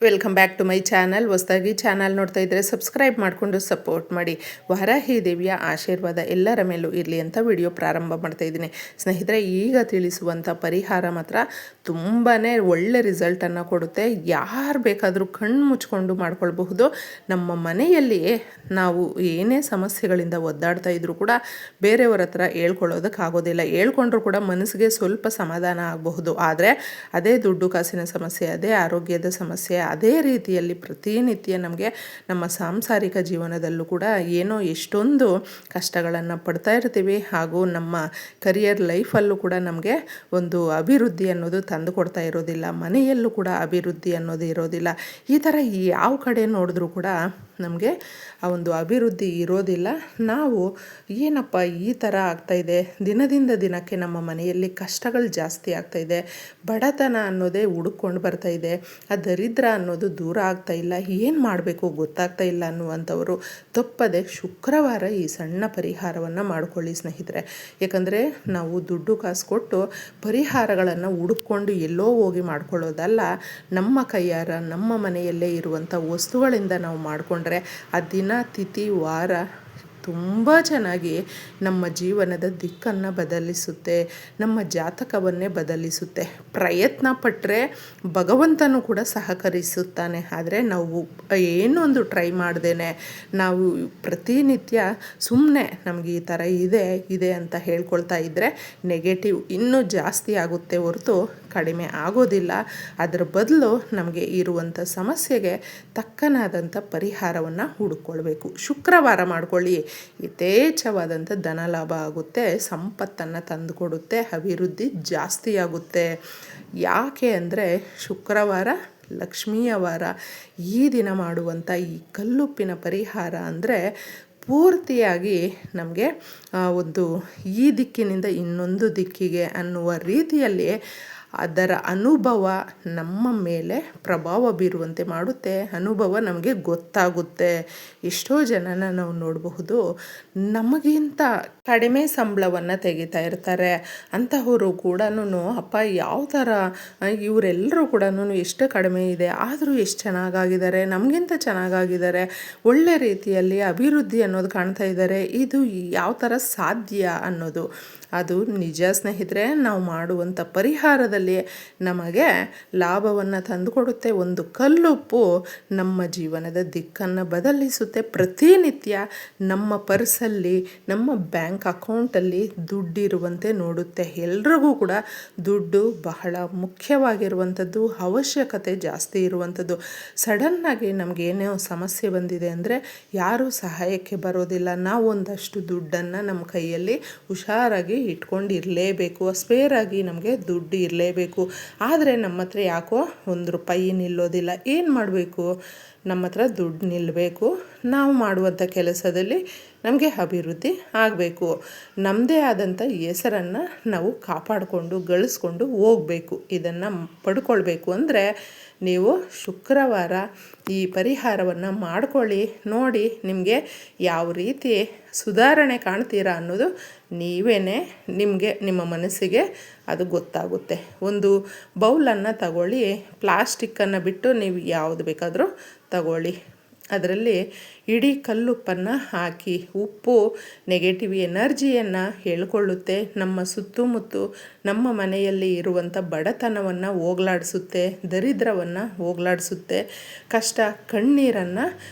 Welcome back to my channel. ಹೊಸದಾಗಿ channel ನೋಡ್ತಾ ಇದ್ದರೆ ಸಬ್ಸ್ಕ್ರೈಬ್ ಮಾಡಿಕೊಂಡು ಸಪೋರ್ಟ್ ಮಾಡಿ. ವಾರಾಹಿ ದೇವಿಯ ಆಶೀರ್ವಾದ ಎಲ್ಲರ ಮೇಲೂ ಇರಲಿ ಅಂತ ವಿಡಿಯೋ ಪ್ರಾರಂಭ ಮಾಡ್ತಾ ಇದ್ದೀನಿ. ಸ್ನೇಹಿತರೆ, ಈಗ ತಿಳಿಸುವಂಥ ಪರಿಹಾರ ಮಾತ್ರ ತುಂಬಾ ಒಳ್ಳೆ ರಿಸಲ್ಟನ್ನು ಕೊಡುತ್ತೆ. ಯಾರು ಬೇಕಾದರೂ ಕಣ್ಣು ಮುಚ್ಕೊಂಡು ಮಾಡ್ಕೊಳ್ಬಹುದು. ನಮ್ಮ ಮನೆಯಲ್ಲಿ ನಾವು ಏನೇ ಸಮಸ್ಯೆಗಳಿಂದ ಒದ್ದಾಡ್ತಾ ಇದ್ರೂ ಕೂಡ ಬೇರೆಯವ್ರ ಹತ್ರ ಹೇಳ್ಕೊಳ್ಳೋದಕ್ಕಾಗೋದಿಲ್ಲ. ಹೇಳ್ಕೊಂಡ್ರೂ ಕೂಡ ಮನಸ್ಸಿಗೆ ಸ್ವಲ್ಪ ಸಮಾಧಾನ ಆಗಬಹುದು. ಆದರೆ ಅದೇ ದುಡ್ಡು ಕಾಸಿನ ಸಮಸ್ಯೆ, ಅದೇ ಆರೋಗ್ಯದ ಸಮಸ್ಯೆ, ಅದೇ ರೀತಿಯಲ್ಲಿ ಪ್ರತಿನಿತ್ಯ ನಮಗೆ ನಮ್ಮ ಸಾಂಸಾರಿಕ ಜೀವನದಲ್ಲೂ ಕೂಡ ಏನೋ ಎಷ್ಟೊಂದು ಕಷ್ಟಗಳನ್ನು ಪಡ್ತಾ ಇರ್ತೀವಿ. ಹಾಗೂ ನಮ್ಮ ಕರಿಯರ್ ಲೈಫಲ್ಲೂ ಕೂಡ ನಮಗೆ ಒಂದು ಅಭಿವೃದ್ಧಿ ಅನ್ನೋದು ತಂದು ಕೊಡ್ತಾ ಇರೋದಿಲ್ಲ. ಮನೆಯಲ್ಲೂ ಕೂಡ ಅಭಿವೃದ್ಧಿ ಅನ್ನೋದು ಇರೋದಿಲ್ಲ. ಈ ಥರ ಯಾವ ಕಡೆ ನೋಡಿದ್ರೂ ಕೂಡ ನಮಗೆ ಆ ಒಂದು ಅಭಿವೃದ್ಧಿ ಇರೋದಿಲ್ಲ. ನಾವು ಏನಪ್ಪ ಈ ಥರ ಆಗ್ತಾಯಿದೆ, ದಿನದಿಂದ ದಿನಕ್ಕೆ ನಮ್ಮ ಮನೆಯಲ್ಲಿ ಕಷ್ಟಗಳು ಜಾಸ್ತಿ ಆಗ್ತಾಯಿದೆ, ಬಡತನ ಅನ್ನೋದೇ ಹುಡುಕೊಂಡು ಬರ್ತಾಯಿದೆ, ಆ ದರಿದ್ರ ಅನ್ನೋದು ದೂರ ಆಗ್ತಾ ಇಲ್ಲ, ಏನು ಮಾಡಬೇಕು ಗೊತ್ತಾಗ್ತಾ ಇಲ್ಲ ಅನ್ನುವಂಥವರು ತಪ್ಪದೆ ಶುಕ್ರವಾರ ಈ ಸಣ್ಣ ಪರಿಹಾರವನ್ನು ಮಾಡ್ಕೊಳ್ಳಿ ಸ್ನೇಹಿತರೆ. ಯಾಕಂದರೆ ನಾವು ದುಡ್ಡು ಕಾಸು ಕೊಟ್ಟು ಪರಿಹಾರಗಳನ್ನು ಹುಡುಕೊಂಡು ಎಲ್ಲೋ ಹೋಗಿ ಮಾಡ್ಕೊಳ್ಳೋದಲ್ಲ. ನಮ್ಮ ಕೈಯಾರ ನಮ್ಮ ಮನೆಯಲ್ಲೇ ಇರುವಂಥ ವಸ್ತುಗಳಿಂದ ನಾವು ಮಾಡಿಕೊಂಡ್ರೆ ಆ ದಿನ ತಿಥಿ ವಾರ ತುಂಬ ಚೆನ್ನಾಗಿ ನಮ್ಮ ಜೀವನದ ದಿಕ್ಕನ್ನು ಬದಲಿಸುತ್ತೆ, ನಮ್ಮ ಜಾತಕವನ್ನೇ ಬದಲಿಸುತ್ತೆ. ಪ್ರಯತ್ನ ಪಟ್ಟರೆ ಭಗವಂತನೂ ಕೂಡ ಸಹಕರಿಸುತ್ತಾನೆ. ಆದರೆ ನಾವು ಏನೊಂದು ಟ್ರೈ ಮಾಡ್ದೇನೆ ನಾವು ಪ್ರತಿನಿತ್ಯ ಸುಮ್ಮನೆ ನಮಗೆ ಈ ಥರ ಇದೆ ಅಂತ ಹೇಳ್ಕೊಳ್ತಾ ಇದ್ದರೆ ನೆಗೆಟಿವ್ ಇನ್ನೂ ಜಾಸ್ತಿ ಆಗುತ್ತೆ ಹೊರತು ಕಡಿಮೆ ಆಗೋದಿಲ್ಲ. ಅದರ ಬದಲು ನಮಗೆ ಇರುವಂಥ ಸಮಸ್ಯೆಗೆ ತಕ್ಕನಾದಂಥ ಪರಿಹಾರವನ್ನು ಹುಡುಕೊಳ್ಬೇಕು. ಶುಕ್ರವಾರ ಮಾಡ್ಕೊಳ್ಳಿ, ಯಥೇಚ್ಛವಾದಂಥ ಧನ ಲಾಭ ಆಗುತ್ತೆ, ಸಂಪತ್ತನ್ನು ತಂದು ಕೊಡುತ್ತೆ, ಅಭಿವೃದ್ಧಿ ಜಾಸ್ತಿ ಆಗುತ್ತೆ. ಯಾಕೆ ಅಂದರೆ ಶುಕ್ರವಾರ ಲಕ್ಷ್ಮಿಯ ವಾರ. ಈ ದಿನ ಮಾಡುವಂಥ ಈ ಕಲ್ಲುಪ್ಪಿನ ಪರಿಹಾರ ಅಂದರೆ ಪೂರ್ತಿಯಾಗಿ ನಮಗೆ ಒಂದು ಈ ದಿಕ್ಕಿನಿಂದ ಇನ್ನೊಂದು ದಿಕ್ಕಿಗೆ ಅನ್ನುವ ರೀತಿಯಲ್ಲಿ ಅದರ ಅನುಭವ ನಮ್ಮ ಮೇಲೆ ಪ್ರಭಾವ ಬೀರುವಂತೆ ಮಾಡುತ್ತೆ. ಅನುಭವ ನಮಗೆ ಗೊತ್ತಾಗುತ್ತೆ. ಎಷ್ಟೋ ಜನನ ನಾವು ನೋಡಬಹುದು, ನಮಗಿಂತ ಕಡಿಮೆ ಸಂಬಳವನ್ನು ತೆಗಿತಾ ಇರ್ತಾರೆ. ಅಂತಹವರು ಕೂಡ ಅಪ್ಪ ಯಾವ ಥರ ಇವರೆಲ್ಲರೂ ಕೂಡ ಎಷ್ಟು ಕಡಿಮೆ ಇದೆ ಆದರೂ ಎಷ್ಟು ಚೆನ್ನಾಗಾಗಿದ್ದಾರೆ, ನಮಗಿಂತ ಚೆನ್ನಾಗಾಗಿದ್ದಾರೆ, ಒಳ್ಳೆ ರೀತಿಯಲ್ಲಿ ಅಭಿವೃದ್ಧಿ ಅನ್ನೋದು ಕಾಣ್ತಾ ಇದ್ದಾರೆ, ಇದು ಯಾವ ಥರ ಸಾಧ್ಯ ಅನ್ನೋದು ಅದು ನಿಜ ಸ್ನೇಹಿತರೆ. ನಾವು ಮಾಡುವಂಥ ಪರಿಹಾರದಲ್ಲಿ ನಮಗೆ ಲಾಭವನ್ನು ತಂದುಕೊಡುತ್ತೆ. ಒಂದು ಕಲ್ಲುಪ್ಪು ನಮ್ಮ ಜೀವನದ ದಿಕ್ಕನ್ನು ಬದಲಿಸುತ್ತೆ. ಪ್ರತಿನಿತ್ಯ ನಮ್ಮ ಪರ್ಸಲ್ಲಿ, ನಮ್ಮ ಬ್ಯಾಂಕ್ ಅಕೌಂಟಲ್ಲಿ ದುಡ್ಡಿರುವಂತೆ ನೋಡುತ್ತೆ. ಎಲ್ರಿಗೂ ಕೂಡ ದುಡ್ಡು ಬಹಳ ಮುಖ್ಯವಾಗಿರುವಂಥದ್ದು, ಅವಶ್ಯಕತೆ ಜಾಸ್ತಿ ಇರುವಂಥದ್ದು. ಸಡನ್ನಾಗಿ ನಮಗೇನೋ ಸಮಸ್ಯೆ ಬಂದಿದೆ ಅಂದರೆ ಯಾರೂ ಸಹಾಯಕ್ಕೆ ಬರೋದಿಲ್ಲ. ನಾವು ಒಂದಷ್ಟು ದುಡ್ಡನ್ನು ನಮ್ಮ ಕೈಯಲ್ಲಿ ಹುಷಾರಾಗಿ ಇಟ್ಕೊಂಡಿರಲೇಬೇಕು. ಸ್ಪೇರಾಗಿ ನಮಗೆ ದುಡ್ಡು ಇರಲೇಬೇಕು. ಆದರೆ ನಮ್ಮ ಹತ್ರ ಯಾಕೋ ₹1 ನಿಲ್ಲೋದಿಲ್ಲ. ಏನು ಮಾಡಬೇಕು? ನಮ್ಮ ಹತ್ರ ದುಡ್ಡು ನಿಲ್ಲಬೇಕು. ನಾವು ಮಾಡುವಂಥ ಕೆಲಸದಲ್ಲಿ ನಮಗೆ ಅಭಿವೃದ್ಧಿ ಆಗಬೇಕು. ನಮ್ಮದೇ ಆದಂಥ ಹೆಸರನ್ನು ನಾವು ಕಾಪಾಡಿಕೊಂಡು ಗಳಿಸ್ಕೊಂಡು ಹೋಗಬೇಕು. ಇದನ್ನು ಪಡ್ಕೊಳ್ಬೇಕು ಅಂದರೆ ನೀವು ಶುಕ್ರವಾರ ಈ ಪರಿಹಾರವನ್ನು ಮಾಡ್ಕೊಳ್ಳಿ. ನೋಡಿ ನಿಮಗೆ ಯಾವ ರೀತಿ ಸುಧಾರಣೆ ಕಾಣ್ತೀರಾ ಅನ್ನೋದು ನೀವೇ ನಿಮಗೆ ನಿಮ್ಮ ಮನಸ್ಸಿಗೆ ಅದು ಗೊತ್ತಾಗುತ್ತೆ. ಒಂದು ಬೌಲನ್ನು ತಗೊಳ್ಳಿ, ಪ್ಲಾಸ್ಟಿಕ್ಕನ್ನು ಬಿಟ್ಟು ನೀವು ಯಾವುದು ಬೇಕಾದರೂ ತಗೊಳ್ಳಿ. ಅದರಲ್ಲಿ ಇಡೀ ಕಲ್ಲುಪ್ಪನ್ನು ಹಾಕಿ, ಉಪ್ಪು ನೆಗೆಟಿವ್ ಎನರ್ಜಿಯನ್ನು ಹೇಳ್ಕೊಳ್ಳುತ್ತೆ. ನಮ್ಮ ಸುತ್ತಮುತ್ತ ನಮ್ಮ ಮನೆಯಲ್ಲಿ ಇರುವಂಥ ಬಡತನವನ್ನು ಹೋಗಲಾಡಿಸುತ್ತೆ, ದರಿದ್ರವನ್ನು ಹೋಗಲಾಡಿಸುತ್ತೆ, ಕಷ್ಟ ಕಣ್ಣೀರನ್ನು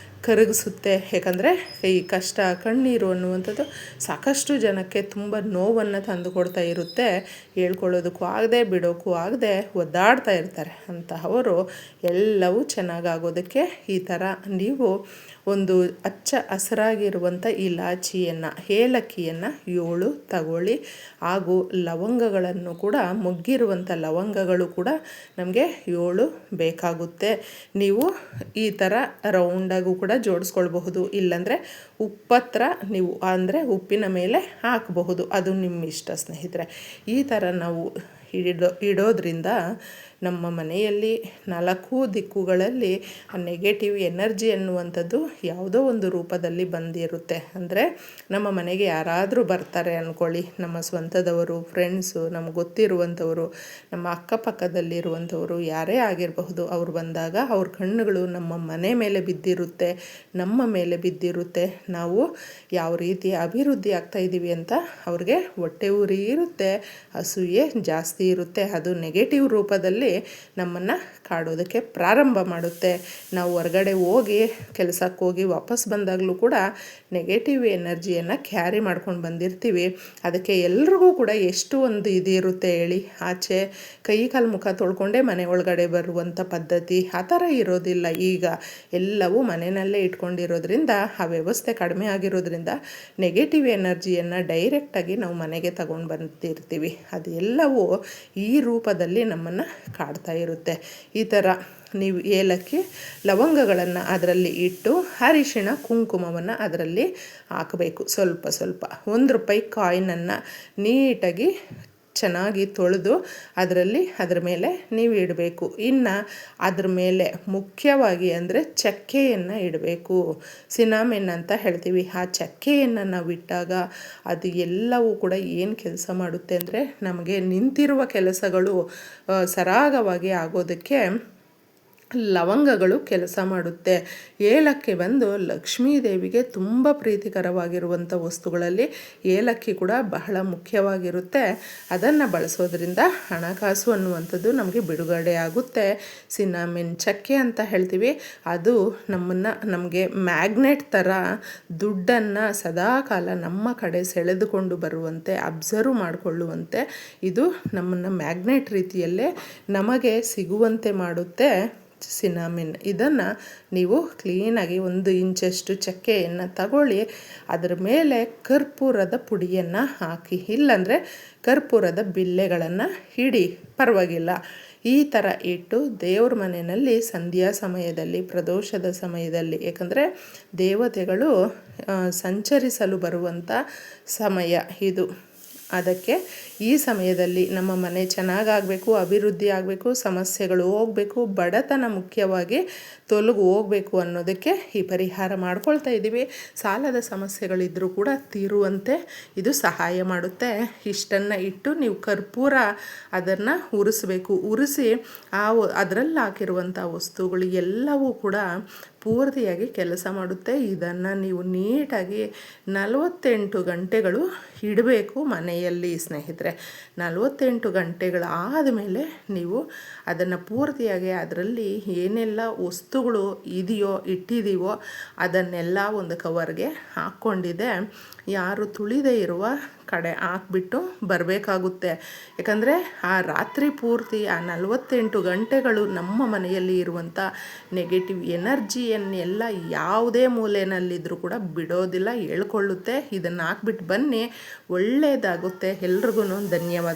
ಕರಗಿಸುತ್ತೆ. ಯಾಕಂದರೆ ಈ ಕಷ್ಟ ಕಣ್ಣೀರು ಅನ್ನುವಂಥದ್ದು ಸಾಕಷ್ಟು ಜನಕ್ಕೆ ತುಂಬ ನೋವನ್ನು ತಂದು ಕೊಡ್ತಾ ಇರುತ್ತೆ. ಹೇಳ್ಕೊಳ್ಳೋದಕ್ಕೂ ಆಗದೆ ಬಿಡೋಕ್ಕೂ ಆಗದೆ ಒದ್ದಾಡ್ತಾ ಇರ್ತಾರೆ. ಅಂತಹವರು ಎಲ್ಲವೂ ಚೆನ್ನಾಗಾಗೋದಕ್ಕೆ ಈ ಥರ ನೀವು ಒಂದು ಹಚ್ಚ ಹಸಿರಾಗಿರುವಂಥ ಇಲಾಚಿಯನ್ನು, ಏಲಕ್ಕಿಯನ್ನು 7 ತಗೊಳ್ಳಿ. ಹಾಗೂ ಲವಂಗಗಳನ್ನು ಕೂಡ, ಮೊಗ್ಗಿರುವಂಥ ಲವಂಗಗಳು ಕೂಡ ನಮಗೆ 7 ಬೇಕಾಗುತ್ತೆ. ನೀವು ಈ ಥರ ರೌಂಡಾಗೂ ಕೂಡ ಜೋಡಿಸ್ಕೊಳ್ಬಹುದು. ಇಲ್ಲಾಂದರೆ ಉಪ್ಪತ್ರ ನೀವು ಅಂದರೆ ಉಪ್ಪಿನ ಮೇಲೆ ಹಾಕಬಹುದು. ಅದು ನಿಮ್ಮ ಇಷ್ಟ ಸ್ನೇಹಿತರೆ. ಈ ಥರ ನಾವು ಇಡೋದ್ರಿಂದ ನಮ್ಮ ಮನೆಯಲ್ಲಿ 4 ದಿಕ್ಕುಗಳಲ್ಲಿ ನೆಗೆಟಿವ್ ಎನರ್ಜಿ ಅನ್ನುವಂಥದ್ದು ಯಾವುದೋ ಒಂದು ರೂಪದಲ್ಲಿ ಬಂದಿರುತ್ತೆ. ಅಂದರೆ ನಮ್ಮ ಮನೆಗೆ ಯಾರಾದರೂ ಬರ್ತಾರೆ ಅಂದ್ಕೊಳ್ಳಿ, ನಮ್ಮ ಸ್ವಂತದವರು, ಫ್ರೆಂಡ್ಸು, ನಮ್ಗೆ ಗೊತ್ತಿರುವಂಥವರು, ನಮ್ಮ ಅಕ್ಕಪಕ್ಕದಲ್ಲಿರುವಂಥವರು ಯಾರೇ ಆಗಿರಬಹುದು. ಅವ್ರು ಬಂದಾಗ ಅವ್ರ ಕಣ್ಣುಗಳು ನಮ್ಮ ಮನೆ ಮೇಲೆ ಬಿದ್ದಿರುತ್ತೆ, ನಮ್ಮ ಮೇಲೆ ಬಿದ್ದಿರುತ್ತೆ. ನಾವು ಯಾವ ರೀತಿ ಅಭಿವೃದ್ಧಿ ಆಗ್ತಾ ಇದ್ದೀವಿ ಅಂತ ಅವ್ರಿಗೆ ಹೊಟ್ಟೆ ಉರಿ ಇರುತ್ತೆ, ಅಸೂಯೆ ಜಾಸ್ತಿ ಇರುತ್ತೆ. ಅದು ನೆಗೆಟಿವ್ ರೂಪದಲ್ಲಿ ನಮ್ಮನ್ನು ಕಾಡೋದಕ್ಕೆ ಪ್ರಾರಂಭ ಮಾಡುತ್ತೆ. ನಾವು ಹೊರಗಡೆ ಹೋಗಿ ಕೆಲಸಕ್ಕೆ ಹೋಗಿ ವಾಪಸ್ ಬಂದಾಗಲೂ ಕೂಡ ನೆಗೆಟಿವ್ ಎನರ್ಜಿಯನ್ನು ಕ್ಯಾರಿ ಮಾಡ್ಕೊಂಡು ಬಂದಿರ್ತೀವಿ. ಅದಕ್ಕೆ ಎಲ್ರಿಗೂ ಕೂಡ ಎಷ್ಟು ಒಂದು ಇದಿರುತ್ತೆ ಹೇಳಿ. ಆಚೆ ಕೈ ಕಾಲು ಮುಖ ತೊಳ್ಕೊಂಡೇ ಮನೆ ಒಳಗಡೆ ಬರುವಂಥ ಪದ್ಧತಿ ಆ ಥರ ಇರೋದಿಲ್ಲ. ಈಗ ಎಲ್ಲವೂ ಮನೆಯಲ್ಲೇ ಇಟ್ಕೊಂಡಿರೋದ್ರಿಂದ, ಆ ವ್ಯವಸ್ಥೆ ಕಡಿಮೆ ಆಗಿರೋದ್ರಿಂದ ನೆಗೆಟಿವ್ ಎನರ್ಜಿಯನ್ನು ಡೈರೆಕ್ಟಾಗಿ ನಾವು ಮನೆಗೆ ತಗೊಂಡು ಬಂದಿರ್ತೀವಿ. ಅದೆಲ್ಲವೂ ಈ ರೂಪದಲ್ಲಿ ನಮ್ಮನ್ನು ಕಾಡ್ತಾ ಇರುತ್ತೆ. ಈ ಥರ ನೀವು ಏಲಕ್ಕಿ, ಲವಂಗಗಳನ್ನು ಅದರಲ್ಲಿ ಇಟ್ಟು ಅರಿಶಿಣ, ಕುಂಕುಮವನ್ನು ಅದರಲ್ಲಿ ಹಾಕಬೇಕು. ಸ್ವಲ್ಪ ಸ್ವಲ್ಪ ₹1 ಕಾಯಿನನ್ನು ನೀಟಾಗಿ ಚೆನ್ನಾಗಿ ತೊಳೆದು ಅದರ ಮೇಲೆ ನೀವು ಇಡಬೇಕು. ಇನ್ನು ಅದ್ರ ಮೇಲೆ ಮುಖ್ಯವಾಗಿ ಅಂದರೆ ಚಕ್ಕೆಯನ್ನು ಇಡಬೇಕು. ಸಿನಾಮೆನ್ ಅಂತ ಹೇಳ್ತೀವಿ. ಆ ಚಕ್ಕೆಯನ್ನು ನಾವು ಇಟ್ಟಾಗ ಅದು ಎಲ್ಲವೂ ಕೂಡ ಏನು ಕೆಲಸ ಮಾಡುತ್ತೆ ಅಂದರೆ, ನಮಗೆ ನಿಂತಿರುವ ಕೆಲಸಗಳು ಸರಾಗವಾಗಿ ಆಗೋದಕ್ಕೆ ಲವಂಗಗಳು ಕೆಲಸ ಮಾಡುತ್ತೆ. ಏಲಕ್ಕಿ ಬಂದು ಲಕ್ಷ್ಮೀ ದೇವಿಗೆ ತುಂಬ ಪ್ರೀತಿಕರವಾಗಿರುವಂಥ ವಸ್ತುಗಳಲ್ಲಿ ಏಲಕ್ಕಿ ಕೂಡ ಬಹಳ ಮುಖ್ಯವಾಗಿರುತ್ತೆ. ಅದನ್ನು ಬಳಸೋದ್ರಿಂದ ಹಣಕಾಸು ಅನ್ನುವಂಥದ್ದು ನಮಗೆ ಬಿಡುಗಡೆ ಆಗುತ್ತೆ. ಸಿನಾಮಿನ್ ಚಕ್ಕೆ ಅಂತ ಹೇಳ್ತೀವಿ. ಅದು ನಮಗೆ ಮ್ಯಾಗ್ನೆಟ್ ಥರ ದುಡ್ಡನ್ನು ಸದಾಕಾಲ ನಮ್ಮ ಕಡೆ ಸೆಳೆದುಕೊಂಡು ಬರುವಂತೆ, ಅಬ್ಸರ್ವ್ ಮಾಡಿಕೊಳ್ಳುವಂತೆ ಇದು ನಮ್ಮನ್ನು ಮ್ಯಾಗ್ನೆಟ್ ರೀತಿಯಲ್ಲೇ ನಮಗೆ ಸಿಗುವಂತೆ ಮಾಡುತ್ತೆ ಸಿನಾಮಿನ್. ಇದನ್ನು ನೀವು ಕ್ಲೀನಾಗಿ 1 ಇಂಚಷ್ಟು ಚಕ್ಕೆಯನ್ನು ತಗೊಳ್ಳಿ, ಅದರ ಮೇಲೆ ಕರ್ಪೂರದ ಪುಡಿಯನ್ನು ಹಾಕಿ, ಇಲ್ಲಾಂದರೆ ಕರ್ಪೂರದ ಬಿಲ್ಲೆಗಳನ್ನು ಇಡಿ, ಪರವಾಗಿಲ್ಲ. ಈ ಥರ ಇಟ್ಟು ದೇವ್ರ ಮನೆಯಲ್ಲಿ ಸಂಧ್ಯಾ ಸಮಯದಲ್ಲಿ, ಪ್ರದೋಷದ ಸಮಯದಲ್ಲಿ, ಏಕೆಂದರೆ ದೇವತೆಗಳು ಸಂಚರಿಸಲು ಬರುವಂಥ ಸಮಯ ಇದು. ಅದಕ್ಕೆ ಈ ಸಮಯದಲ್ಲಿ ನಮ್ಮ ಮನೆ ಚೆನ್ನಾಗಾಗಬೇಕು, ಅಭಿವೃದ್ಧಿ ಆಗಬೇಕು, ಸಮಸ್ಯೆಗಳು ಹೋಗಬೇಕು, ಬಡತನ ಮುಖ್ಯವಾಗಿ ತೊಲಗು ಹೋಗಬೇಕು ಅನ್ನೋದಕ್ಕೆ ಈ ಪರಿಹಾರ ಮಾಡ್ಕೊಳ್ತಾ ಇದ್ದೀವಿ. ಸಾಲದ ಸಮಸ್ಯೆಗಳಿದ್ದರೂ ಕೂಡ ತೀರುವಂತೆ ಇದು ಸಹಾಯ ಮಾಡುತ್ತೆ. ಇಷ್ಟನ್ನು ಇಟ್ಟು ನೀವು ಕರ್ಪೂರ ಅದನ್ನು ಉರಿಸ್ಬೇಕು. ಉರಿಸಿ ಅದರಲ್ಲಿ ಹಾಕಿರುವಂಥ ವಸ್ತುಗಳು ಎಲ್ಲವೂ ಕೂಡ ಪೂರ್ತಿಯಾಗಿ ಕೆಲಸ ಮಾಡುತ್ತೆ. ಇದನ್ನು ನೀವು ನೀಟಾಗಿ 48 ಗಂಟೆಗಳು ಇಡಬೇಕು ಮನೆಯಲ್ಲಿ ಸ್ನೇಹಿತರೆ. 48 ಗಂಟೆಗಳು ಆದಮೇಲೆ ನೀವು ಅದನ್ನು ಪೂರ್ತಿಯಾಗಿ ಅದರಲ್ಲಿ ಏನೆಲ್ಲ ವಸ್ತುಗಳು ಇದೆಯೋ ಇಟ್ಟಿದ್ದೀವೋ ಅದನ್ನೆಲ್ಲ ಒಂದು ಕವರ್ಗೆ ಹಾಕ್ಕೊಂಡಿದೆ ಯಾರು ತುಳಿದೇ ಇರುವ ಕಡೆ ಹಾಕ್ಬಿಟ್ಟು ಬರಬೇಕಾಗುತ್ತೆ. ಯಾಕಂದರೆ ಆ ರಾತ್ರಿ ಪೂರ್ತಿ ಆ 48 ಗಂಟೆಗಳು ನಮ್ಮ ಮನೆಯಲ್ಲಿ ಇರುವಂಥ ನೆಗೆಟಿವ್ ಎನರ್ಜಿಯನ್ನೆಲ್ಲ ಯಾವುದೇ ಮೂಲೆಯಲ್ಲಿದ್ದರೂ ಕೂಡ ಬಿಡೋದಿಲ್ಲ, ಹೇಳ್ಕೊಳ್ಳುತ್ತೆ. ಇದನ್ನು ಹಾಕ್ಬಿಟ್ಟು ಬನ್ನಿ, ಒಳ್ಳೆಯದಾಗುತ್ತೆ. ಎಲ್ರಿಗೂ ಧನ್ಯವಾದಗಳು.